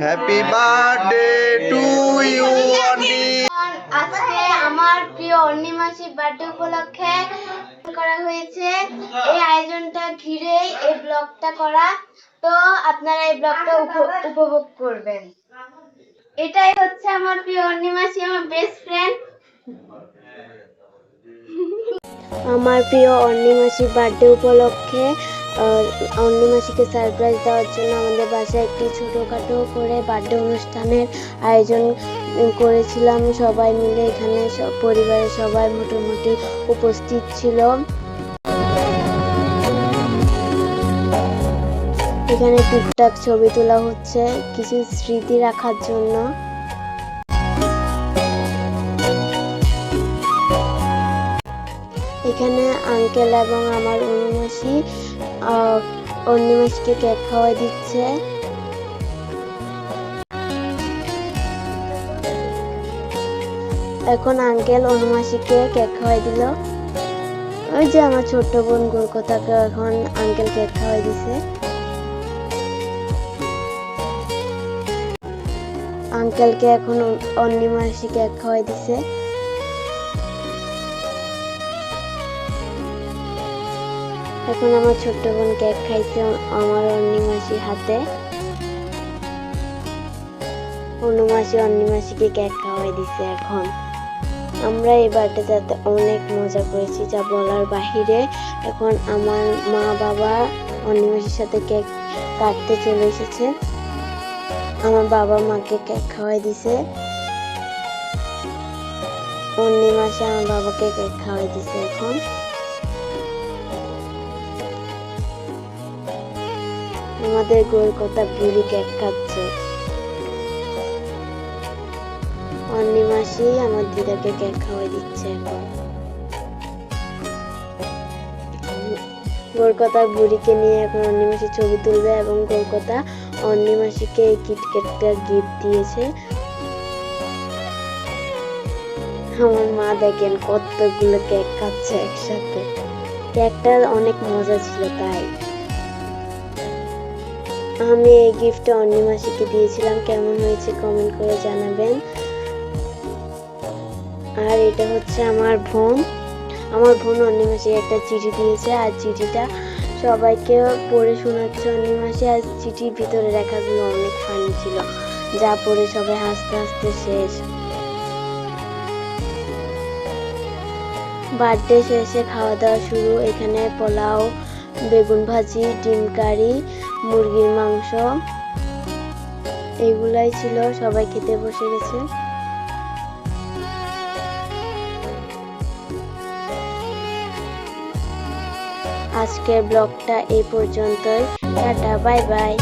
Happy birthday to you অর্নি। আজকে আমার প্রিয় অর্নি মাসির বার্থডে উপলক্ষে করা হয়েছে। এই আয়োজনটা ঘিরেই এই ব্লগটা করা, তো আপনারা এই ব্লগটা উপভোগ করবেন। এটাই হচ্ছে আমার প্রিয় অর্নি মাসি, আমার বেস্ট ফ্রেন্ড। আমার প্রিয় অর্নি মাসির বার্থডে উপলক্ষে অর্নি মাসিকে সারপ্রাইজ দেওয়ার জন্য আমাদের বাসায় একটি ছোটোখাটো করে বার্থডে অনুষ্ঠানের আয়োজন করেছিলাম। সবাই মিলে এখানে পরিবারের সবাই মোটামুটি উপস্থিত ছিল। এখানে টুকটাক ছবি তোলা হচ্ছে কিছু স্মৃতি রাখার জন্য। এখানে আঙ্কেল এবং আমার অনুমাসি অর্নি মাসিকে কেক খাওয়াই দিচ্ছে। এখন আঙ্কেল অনুমাসিকে কেক খাওয়াই দিল। ওই যে আমার ছোট্ট বোন গোলকতাকে এখন আঙ্কেল কেক খাওয়াই দিছে। আঙ্কেলকে এখন অর্নি মাসি কেক খাওয়াই দিছে। এখন আমার ছোট্ট বোন কেক খাইছে আমার অর্নি মাসির হাতে। অনুমাসি অর্নি মাসিকে কেক খাওয়াই দিছে। এখন আমরা এই বার্থডেটাতে অনেক মজা করেছি যা বলার বাহিরে। এখন আমার মা বাবা অর্নি মাসির সাথে কেক কাটতে চলে এসেছে। আমার বাবা মাকে কেক খাওয়াই দিছে। অর্নি মাসি আমার বাবাকে কেক খাওয়াই দিছে। এখন আমাদের গোলকতা বুড়ি কেক খাচ্ছে। অর্নি মাসি আমার দিদাকে কেক খাওয়াই দিচ্ছে। এখন গোলকতার বুড়িকে নিয়ে এখন অর্নি মাসি ছবি তুলবে এবং গোলকতা অর্নি মাসিকে এই কিটক্যাটটা গিফট দিয়েছে। আমার মা দেখেন কতগুলো কেক খাচ্ছে একসাথে। কেকটা অনেক মজা ছিল। তাই আমি এই গিফটটা অর্নি মাসিকে দিয়েছিলাম। কেমন হয়েছে কমেন্ট করে জানাবেন। আর এটা হচ্ছে আমার বোন অর্নি মাসিকে একটা চিঠি দিয়েছে। আর চিঠিটা সবাইকে পড়ে শোনাচ্ছে অর্নি মাসি। আর চিঠির ভিতরে লেখাগুলো অনেক ফানি ছিল, যা পড়ে সবাই হাসতে হাসতে শেষ। বার্থডে শেষে খাওয়া দাওয়া শুরু। এখানে পোলাও, বেগুন ভাজি, ডিম কারি, মুরগির মাংস এগুলাই ছিল। সবাই খেতে বসে গেছে। আজকের ব্লগটা এই পর্যন্তই। Tata, bye bye.